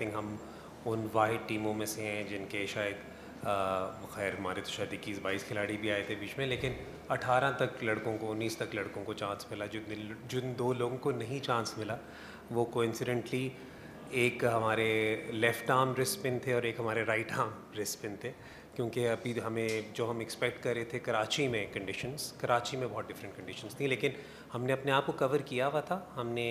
Think हम उन वाहिद टीमों में से हैं जिनके शायद खैर हमारे तो शायद 21-22 खिलाड़ी भी आए थे बीच में, लेकिन 18 तक लड़कों को, 19 तक लड़कों को चांस मिला। जिन 2 लोगों को नहीं चांस मिला वो कोइंसिडेंटली एक हमारे लेफ़्ट आर्म रिस्ट स्पिन थे और एक हमारे राइट आर्म रिस्ट स्पिन थे, क्योंकि अभी हमें जो हम एक्सपेक्ट कर रहे थे कराची में कंडीशंस, कराची में बहुत डिफरेंट कंडीशंस थी, लेकिन हमने अपने आप को कवर किया हुआ था। हमने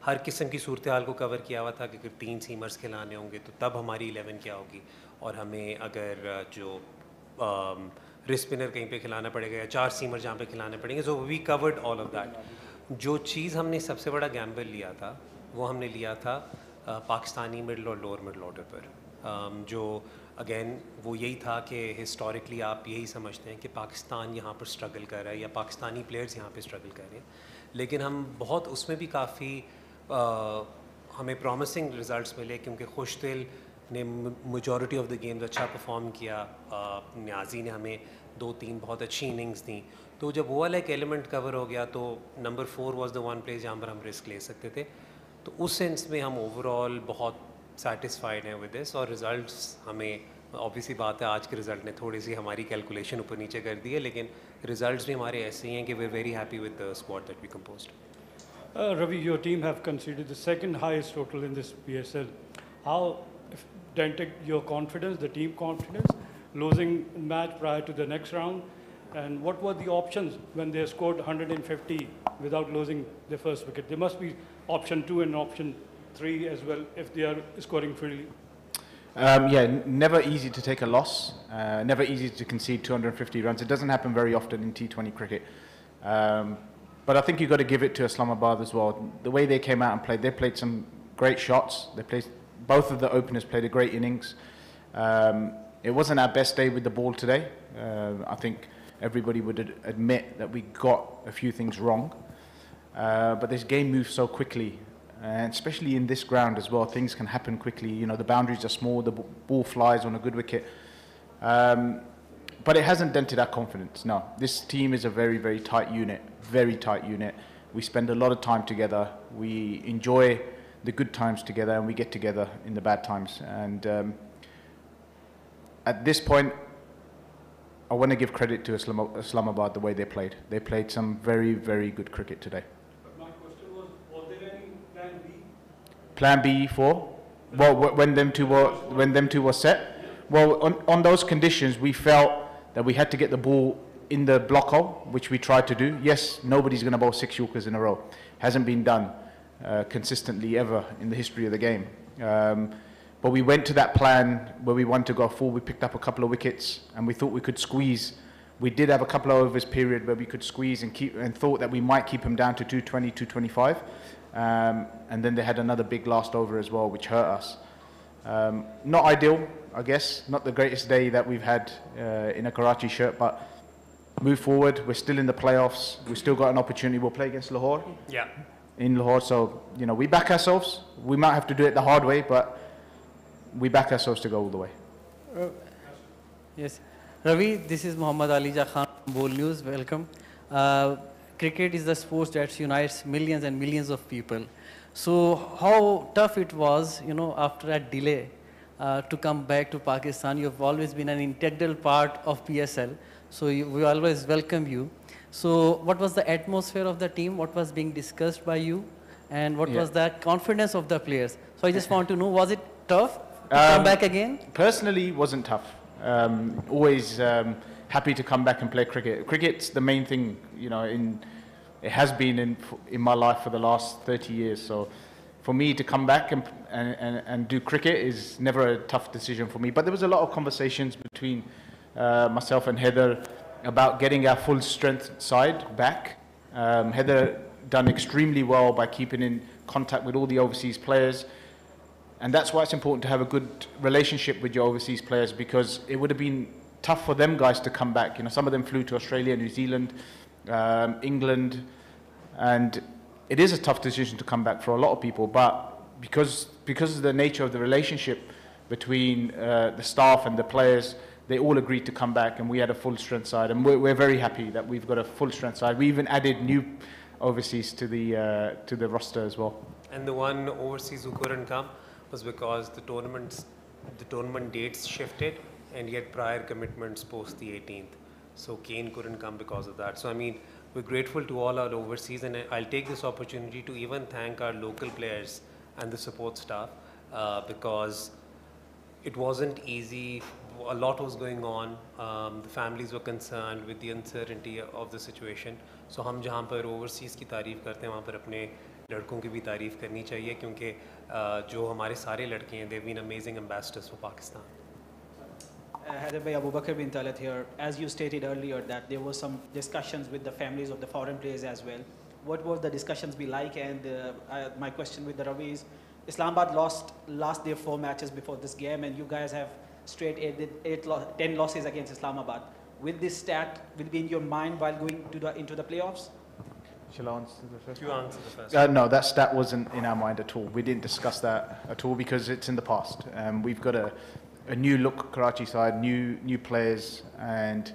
हर किस्म की सूरत हाल को कवर किया हुआ था कि अगर 3 सीमर्स खिलाने होंगे तो तब हमारी 11 क्या होगी, और हमें अगर जो रिस्ट स्पिनर कहीं पे खिलाना पड़ेगा या 4 सीमर जहाँ पे खिलाने पड़ेंगे, so we covered all of that. जो चीज़ हमने सबसे बड़ा गैम्बल लिया था वो हमने लिया था पाकिस्तानी मिडल और लोअर मिडल ऑर्डर पर, जो अगेन वो यही था कि हिस्टोरिकली आप यही समझते हैं कि पाकिस्तान यहाँ पर स्ट्रगल कर रहा है या पाकिस्तानी प्लेयर्स यहाँ पे स्ट्रगल कर रहे हैं, लेकिन हम बहुत उसमें भी काफ़ी हमें प्रॉमिसिंग रिज़ल्ट्स मिले, क्योंकि खुशदिल ने मेजॉरिटी ऑफ द गेम्स अच्छा परफॉर्म किया, न्याजी ने हमें 2-3 बहुत अच्छी इनिंग्स दी। तो जब वो वाला एक एलिमेंट कवर हो गया तो number 4 was the one place जहाँ पर हम रिस्क ले सकते थे। तो उस सेंस में हम ओवरऑल बहुत सेटिस्फाइड हैं विद दिस, और रिज़ल्ट्स हमें, ऑब्वियसली बात है आज के रिज़ल्ट ने थोड़ी सी हमारी कैलकुलेशन ऊपर नीचे कर दी है, लेकिन रिज़ल्ट्स भी हमारे ऐसे ही हैं कि we are very happy with the squad that we composed. Ravi, your team have conceded the second highest total in this PSL. How dented your confidence, the team confidence, losing match prior to the next round? And what were the options when they scored 150 without losing their first wicket? There must be option 2 and option 3 as well if they are scoring freely. Yeah, never easy to take a loss, never easy to concede 250 runs. It doesn't happen very often in T20 cricket. But I think you've got to give it to Islamabad as well. The way they came out and played, they played some great shots. Both of the openers played a great innings. It wasn't our best day with the ball today. I think everybody would admit that we got a few things wrong. But this game moves so quickly, and especially in this ground as well, things can happen quickly. You know, the boundaries are small, the ball flies on a good wicket. But it hasn't dented our confidence, no. This team is a very, very tight unit, very tight unit. We spend a lot of time together. We enjoy the good times together, and we get together in the bad times. And at this point, I want to give credit to Islamabad the way they played. They played some very, very good cricket today. But my question was there any plan B? Plan B for? Well, when them two were set? Well, on those conditions, we felt that we had to get the ball in the block hole, which we tried to do. Yes, nobody's going to bowl 6 Yorkers in a row. Hasn't been done consistently ever in the history of the game. But we went to that plan where we wanted to go full. We picked up a couple of wickets, and we thought we could squeeze. We did have a couple of overs period where we could squeeze and thought that we might keep them down to 220, 225. And then they had another big last over as well, which hurt us. Not ideal, I guess. Not the greatest day that we've had in a Karachi shirt, but move forward. We're still in the playoffs. We've still got an opportunity. We'll play against Lahore. Yeah. In Lahore, so we back ourselves. We might have to do it the hard way, but we back ourselves to go all the way. Yes, Ravi, this is Muhammad Ali Khan from Bowl News. Welcome. Cricket is the sport that unites millions and millions of people. So how tough it was, after a delay to come back to Pakistan. You've always been an integral part of PSL, so we always welcome you. So what was the atmosphere of the team? What was being discussed by you? And what was the confidence of the players? So I just want to know, was it tough to come back again? Personally, it wasn't tough. Always happy to come back and play cricket. Cricket's the main thing, it has been in my life for the last 30 years. So for me to come back and do cricket is never a tough decision for me. But there was a lot of conversations between myself and Haider about getting our full strength side back. Haider done extremely well by keeping in contact with all the overseas players. And that's why it's important to have a good relationship with your overseas players, because it would have been tough for them guys to come back. Some of them flew to Australia, New Zealand, England, and it is a tough decision to come back for a lot of people. But because of the nature of the relationship between the staff and the players, they all agreed to come back, and we had a full strength side, and we're very happy that we've got a full strength side. We even added new overseas to the roster as well. And the one overseas who couldn't come was because the tournament dates shifted, and yet prior commitments post the 18th. So Kane couldn't come because of that. So I mean, we're grateful to all our overseas, and I'll take this opportunity to even thank our local players and the support staff because it wasn't easy. A lot was going on. The families were concerned with the uncertainty of the situation. So हम जहाँ पर overseas की तारीफ़ करते हैं वहाँ पर अपने लड़कों की भी तारीफ़ करनी चाहिए क्योंकि जो हमारे सारे लड़के हैं they've been amazing ambassadors for Pakistan. Haider Bhai, Abu Bakr bin Talat here. As you stated earlier that there were some discussions with the families of the foreign players as well. What was the discussions be like? And my question with the Ravi is, Islamabad lost their 4 matches before this game, and you guys have straight 10 losses against Islamabad. Will this stat be in your mind while going into the playoffs? Shall I answer the first? You answer the first. No, that stat wasn't in our mind at all. We didn't discuss that at all because it's in the past. We've got a new look Karachi side, new players, and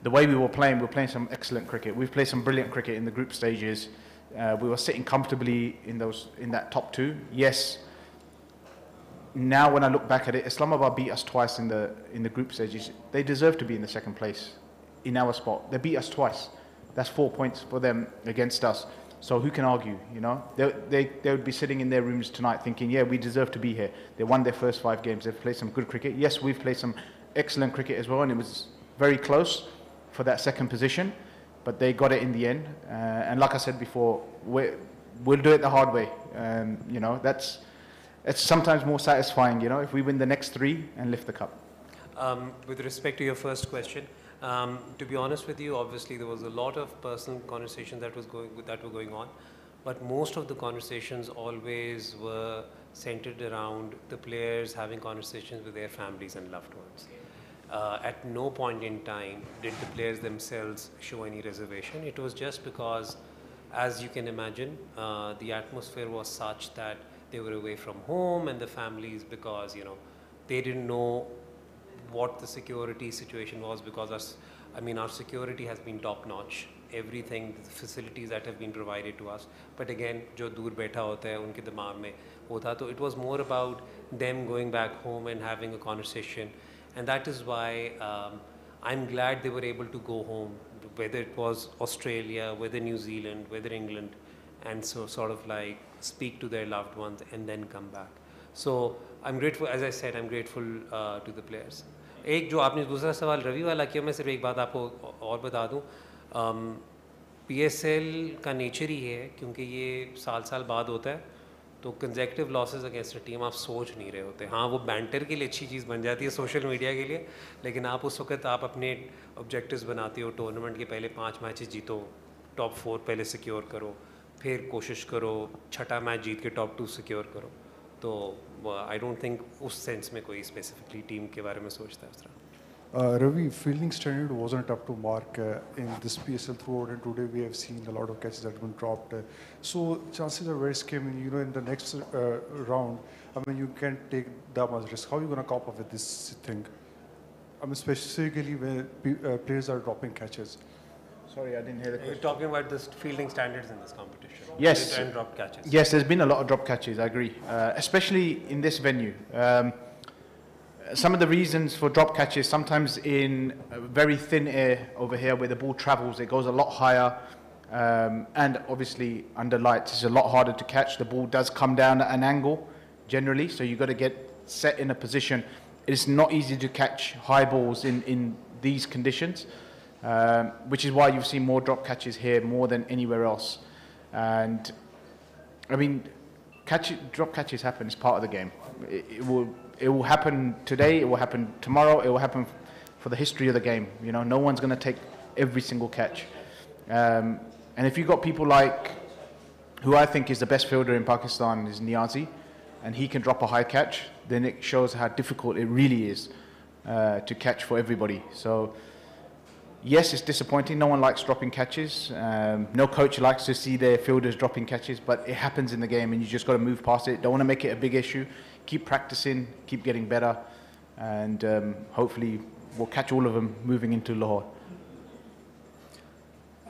the way we were playing some excellent cricket. We've played some brilliant cricket in the group stages. We were sitting comfortably in that top 2. Yes. Now when I look back at it, Islamabad beat us twice in the group stages. They deserve to be in the second place in our spot. They beat us twice. That's 4 points for them against us. So who can argue, you know? They would be sitting in their rooms tonight thinking, yeah, we deserve to be here. They won their first 5 games. They've played some good cricket. Yes, we've played some excellent cricket as well, and it was very close for that second position, but they got it in the end. And like I said before, we'll do it the hard way. You know, it's sometimes more satisfying, you know, if we win the next 3 and lift the cup. With respect to your first question, to be honest with you, obviously there was a lot of personal conversations that were going on, but most of the conversations always were centered around the players having conversations with their families and loved ones. At no point in time did the players themselves show any reservation. It was just because, as you can imagine, the atmosphere was such that they were away from home and the families, because, you know, they didn't know what the security situation was, because our security has been top notch. Everything, the facilities that have been provided to us. But again, जो दूर बैठा होता है उनके दिमाग में वो था, तो it was more about them going back home and having a conversation, and that is why I'm glad they were able to go home, whether it was Australia, whether New Zealand, whether England, and so sort of like speak to their loved ones and then come back. So I'm grateful, as I said, I'm grateful to the players. एक जो आपने दूसरा सवाल रवि वाला किया, मैं सिर्फ एक बात आपको और बता दूं, PSL का नेचर ही है क्योंकि ये साल बाद होता है, तो consecutive losses against a team आप सोच नहीं रहे होते. हाँ, वो बैंटर के लिए अच्छी चीज़ बन जाती है सोशल मीडिया के लिए, लेकिन आप उस वक्त आप अपने ऑब्जेक्टिव्स बनाते हो. टूर्नामेंट के पहले 5 मैचेस जीतो, टॉप 4 पहले सिक्योर करो, फिर कोशिश करो 6ठा मैच जीत के टॉप 2 सिक्योर करो. तो आई डोंट थिंक उस सेंस में कोई स्पेसिफिकली टीम के बारे में सोचता है उस तरह. Ravi, fielding standard wasn't up to mark in this PSL throughout, and today we have seen a lot of catches that have been dropped. So chances are very skim, you know, in the next round. I mean, you can't take that much risk. How are you going to cope up with this thing? I mean, specifically when players are dropping catches. Sorry, I didn't hear the question. You're talking about the fielding standards in this competition. Yes. And drop catches. Yes, there's been a lot of drop catches, I agree. Especially in this venue. Some of the reasons for drop catches, sometimes in very thin air over here where the ball travels, it goes a lot higher. And obviously under lights, it's a lot harder to catch. The ball does come down at an angle generally, so you've got to get set in a position. It's not easy to catch high balls in these conditions, which is why you've seen more drop catches here more than anywhere else. And I mean, drop catches happen, it's part of the game. It will happen today, it will happen tomorrow, it will happen for the history of the game. You know, no one's going to take every single catch. And if you've got people like, who I think is the best fielder in Pakistan is Niazi, and he can drop a high catch, then it shows how difficult it really is to catch for everybody. So yes, it's disappointing. No one likes dropping catches. No coach likes to see their fielders dropping catches, but it happens in the game and you just got to move past it. Don't want to make it a big issue. Keep practicing, keep getting better, and hopefully we'll catch all of them moving into Lahore.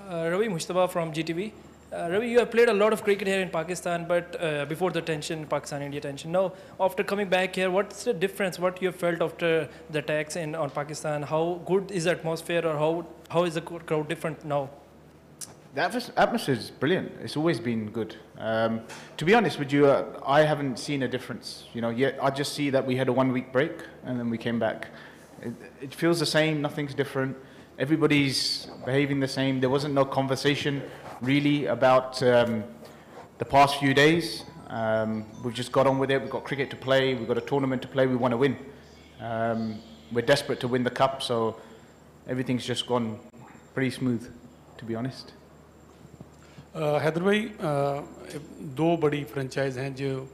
Ravi Mushtaba from GTV. Ravi, you have played a lot of cricket here in Pakistan, but before the tension, Pakistan-India tension. Now, after coming back here, what's the difference? What you have felt after the attacks on Pakistan? How good is the atmosphere, or how is the crowd different now? The atmosphere is brilliant. It's always been good. To be honest with you, I haven't seen a difference. You know, yet I just see that we had a 1 week break and then we came back. It feels the same. Nothing's different. Everybody's behaving the same. There wasn't no conversation really about the past few days. We've just got on with it. We've got cricket to play. We've got a tournament to play. We want to win. We're desperate to win the cup, so everything's just gone pretty smooth, to be honest. Haider भाई, दो बड़ी franchise हैं जो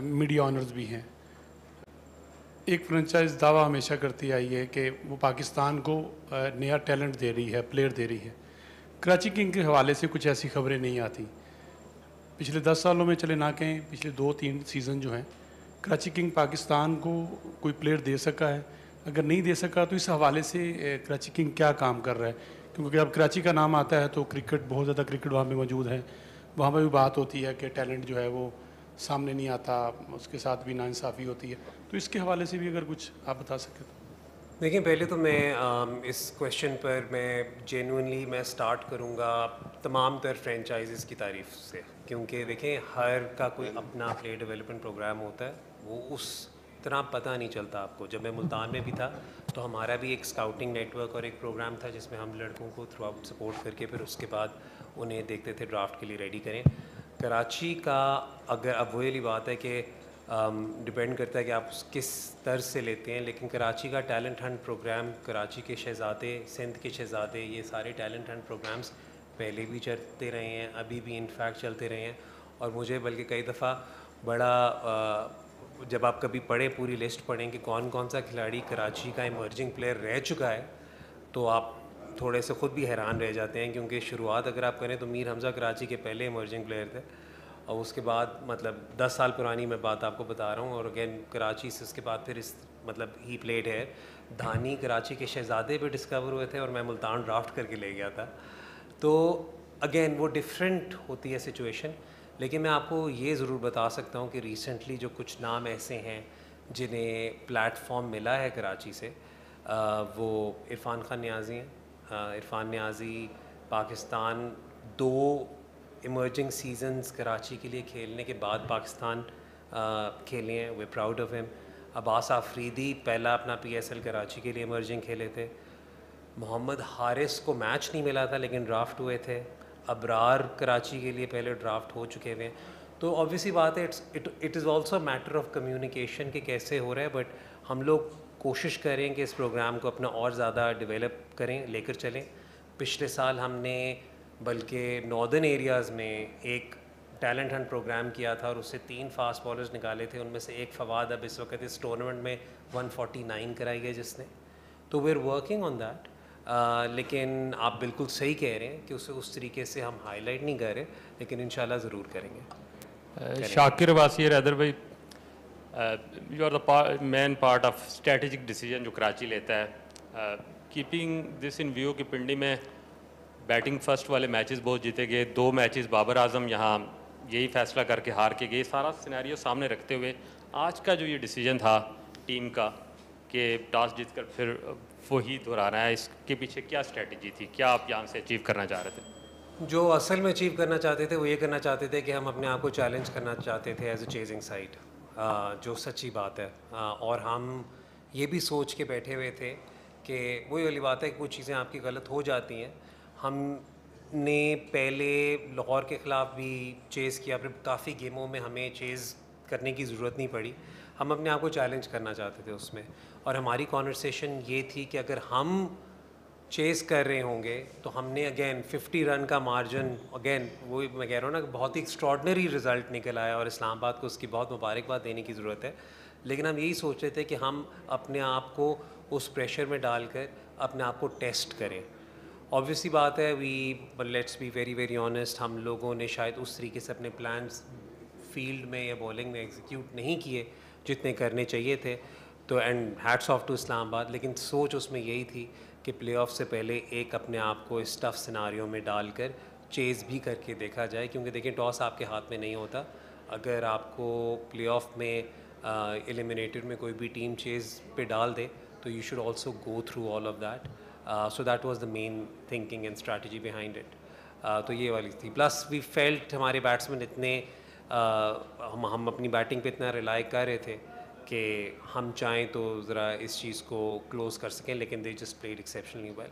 media honours भी हैं. एक franchise दावा हमेशा करती आई है कि वो पाकिस्तान को नया टैलेंट दे रही है, प्लेयर दे रही है. कराची किंग के हवाले से कुछ ऐसी खबरें नहीं आती. पिछले 10 सालों में चले ना कहें, पिछले 2-3 सीज़न जो हैं, कराची किंग पाकिस्तान को कोई प्लेयर दे सका है? अगर नहीं दे सका तो इस हवाले से कराची किंग क्या काम कर रहा है? क्योंकि अब कराची का नाम आता है तो क्रिकेट, बहुत ज़्यादा क्रिकेट वहाँ पे मौजूद है. वहाँ पर भी बात होती है कि टैलेंट जो है वो सामने नहीं आता, उसके साथ भी नाइंसाफ़ी होती है. तो इसके हवाले से भी अगर कुछ आप बता सकें तो. देखिए, पहले तो मैं इस क्वेश्चन पर मैं जेन्युइनली मैं स्टार्ट करूँगा तमाम तर फ्रेंचाइज़ की तारीफ़ से, क्योंकि देखें हर का कोई अपना प्लेयर डेवलपमेंट प्रोग्राम होता है. वो उस तरह पता नहीं चलता आपको. जब मैं मुल्तान में भी था तो हमारा भी एक स्काउटिंग नेटवर्क और एक प्रोग्राम था जिसमें हम लड़कों को थ्रू आउट सपोर्ट करके फिर उसके बाद उन्हें देखते थे ड्राफ्ट के लिए रेडी करें. कराची का अगर अब वही बात है कि डिपेंड करता है कि आप किस तर्ज से लेते हैं, लेकिन कराची का टैलेंट हंट प्रोग्राम, कराची के शहज़ादे, सिंध के शहज़ादे, ये सारे टैलेंट हंट प्रोग्राम्स पहले भी चलते रहे हैं, अभी भी इनफैक्ट चलते रहे हैं. और मुझे बल्कि कई दफ़ा बड़ा जब आप कभी पढ़ें, पूरी लिस्ट पढ़ें कि कौन कौन सा खिलाड़ी कराची का इमर्जिंग प्लेयर रह चुका है, तो आप थोड़े से ख़ुद भी हैरान रह जाते हैं. क्योंकि शुरुआत अगर आप करें तो मीर हमज़ा कराची के पहले इमर्जिंग प्लेयर थे, और उसके बाद मतलब 10 साल पुरानी मैं बात आपको बता रहा हूँ. और अगेन कराची से उसके बाद फिर इस मतलब ही प्लेड है. धानी कराची के शहज़ादे पे डिस्कवर हुए थे और मैं मुल्तान ड्राफ्ट करके ले गया था. तो अगेन वो डिफरेंट होती है सिचुएशन. लेकिन मैं आपको ये ज़रूर बता सकता हूँ कि रिसेंटली जो कुछ नाम ऐसे हैं जिन्हें प्लेटफॉर्म मिला है कराची से, वो इरफान खान न्याज़ी हैं. इरफान न्याज़ी पाकिस्तान 2 इमर्जिंग सीजन्स कराची के लिए खेलने के बाद पाकिस्तान खेले हैं. वे proud of him. Abbas Afridi पहला अपना PSL कराची के लिए इमर्जिंग खेले थे. मोहम्मद हारिस को मैच नहीं मिला था लेकिन ड्राफ्ट हुए थे. अबरार कराची के लिए पहले ड्राफ्ट हो चुके हुए हैं. तो ऑब्वियसली बात है, it is also matter of communication कि कैसे हो रहा है. बट हम लोग कोशिश करें कि इस प्रोग्राम को अपना और ज़्यादा डेवलप करें, लेकर चलें. पिछले साल हमने बल्कि नॉर्दर्न एरियाज़ में एक टैलेंट हंट प्रोग्राम किया था और उससे 3 फास्ट बॉलर्स निकाले थे. उनमें से एक फवाद अब इस वक्त इस टूर्नामेंट में 149 कराई है जिसने. तो we are working on that. लेकिन आप बिल्कुल सही कह रहे हैं कि उसे उस तरीके से हम हाईलाइट नहीं कर रहे, लेकिन इंशाल्लाह ज़रूर करेंगे. शाकिर वासिर हैदर भाई, you are the main part of strategic decision जो कराची लेता है. कीपिंग दिस इन व्यू कि पिंडी में बैटिंग फर्स्ट वाले मैचेस बहुत जीते गए, 2 मैचेस बाबर आजम यहाँ यही फैसला करके हार के गए. सारा सिनेरियो सामने रखते हुए आज का जो ये डिसीजन था टीम का कि टॉस जीत कर फिर वही दोहराना है, इसके पीछे क्या स्ट्रेटजी थी? क्या आप यहाँ से अचीव करना चाह रहे थे? जो असल में अचीव करना चाहते थे वो ये करना चाहते थे कि हम अपने आप को चैलेंज करना चाहते थे एज ए चेजिंग साइड, जो सच्ची बात है. और हम ये भी सोच के बैठे हुए थे कि वही वाली बात है कि कुछ चीज़ें आपकी गलत हो जाती हैं. हमने पहले लाहौर के ख़िलाफ़ भी चेज़ किया, फिर काफ़ी गेमों में हमें चेज़ करने की ज़रूरत नहीं पड़ी. हम अपने आप को चैलेंज करना चाहते थे उसमें. और हमारी कॉन्वर्सेशन ये थी कि अगर हम चेज़ कर रहे होंगे तो हमने अगेन 50 रन का मार्जिन, अगेन वो मैं कह रहा हूँ ना, बहुत ही एक्स्ट्रॉर्डनरी रिज़ल्ट निकल आया और इस्लामाबाद को उसकी बहुत मुबारकबाद देने की ज़रूरत है. लेकिन हम यही सोच रहे थे कि हम अपने आप को उस प्रेशर में डालकर अपने आप को टेस्ट करें. ऑब्वियसली बात है, let's be very very honest, हम लोगों ने शायद उस तरीके से अपने प्लान्स फील्ड में या बॉलिंग में एग्जीक्यूट नहीं किए जितने करने चाहिए थे. तो and hats off to Islamabad. लेकिन सोच उसमें यही थी कि प्लेऑफ से पहले एक अपने आप को इस टफ सिनारियों में डालकर चेज़ भी करके देखा जाए, क्योंकि देखिए टॉस आपके हाथ में नहीं होता. अगर आपको प्लेऑफ में एलिमिनेटर में कोई भी टीम चेज़ पे डाल दे तो you should also go through all of that. So that was the main thinking and strategy behind it. तो ये वाली थी. प्लस वी फेल्ट हमारे बैट्समैन इतने हम अपनी बैटिंग पे इतना रिलाई कर रहे थे कि हम चाहें तो ज़रा इस चीज़ को क्लोज कर सकें, लेकिन they just played exceptionally well.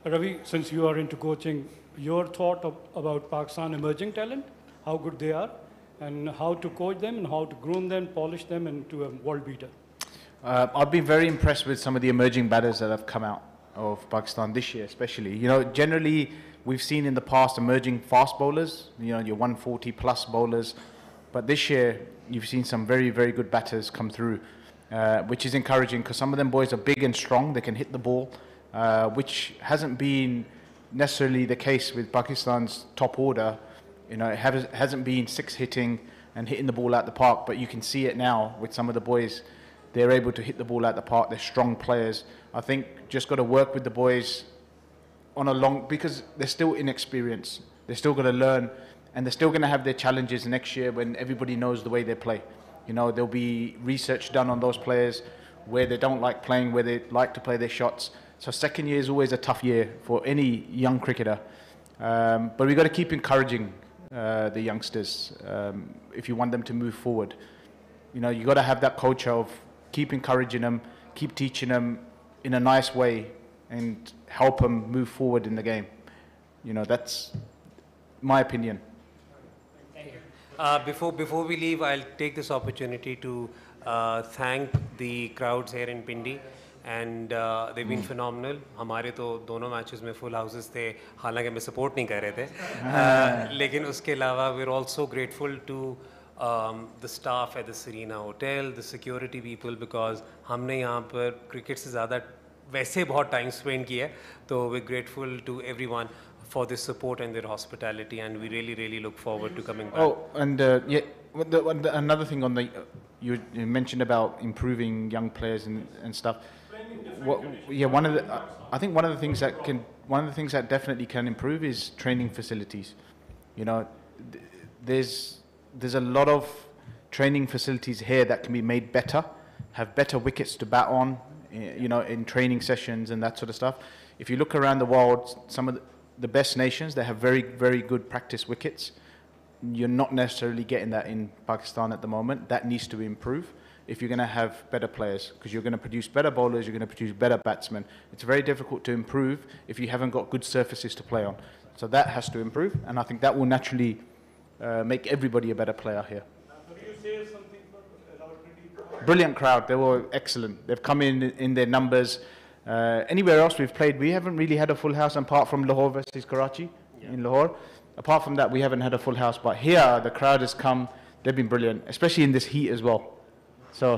Ravi, since you are into coaching, your thought about Pakistan emerging talent, how good they are, and how to coach them, and how to groom them, polish them into a world beater? I've been very impressed with some of the emerging batters that have come out of Pakistan this year, especially. You know, generally we've seen in the past emerging fast bowlers, you know, your 140 plus bowlers, but this year you've seen some very, very good batters come through, which is encouraging because some of them boys are big and strong. They can hit the ball, which hasn't been necessarily the case with Pakistan's top order. You know, it hasn't been six hitting and hitting the ball out the park, but you can see it now with some of the boys. They're able to hit the ball out the park. They're strong players. I think just got to work with the boys on a long, because they're still inexperienced. They're still going to learn, and they're still going to have their challenges next year when everybody knows the way they play. You know, there'll be research done on those players, where they don't like playing, where they like to play their shots. So second year is always a tough year for any young cricketer. But we've got to keep encouraging the youngsters if you want them to move forward. You know, you've got to have that culture of keep encouraging them, keep teaching them in a nice way, and help them move forward in the game. You know, that's my opinion. Before we leave, I'll take this opportunity to thank the crowds here in Pindi, and they've been phenomenal. हमारे तो दोनों matches में full houses थे, हालांकि मैं support नहीं कर रहे थे, लेकिन उसके अलावा we're also grateful to the staff at the Serena Hotel, the security people, because हमने यहाँ पर cricket से ज़्यादा वैसे बहुत time spend किया है, तो we're grateful to everyone for this support and their hospitality, and we really look forward to coming back. Oh, and yeah, another thing on the you mentioned about improving young players and stuff. I think one of the things that definitely can improve is training facilities. You know, there's a lot of training facilities here that can be made better, have better wickets to bat on, you know, in training sessions and that sort of stuff. If you look around the world, some of the best nations, they have very good practice wickets. You're not necessarily getting that in Pakistan at the moment. That needs to improve if you're going to have better players, because you're going to produce better bowlers, you're going to produce better batsmen. It's very difficult to improve if you haven't got good surfaces to play on. So that has to improve, and I think that will naturally make everybody a better player here. Brilliant crowd. They were excellent. They've come in their numbers. Anywhere else we've played, we haven't really had a full house apart from Lahore versus Karachi in Lahore. Apart from that, we haven't had a full house. But here, the crowd has come. They've been brilliant, especially in this heat as well.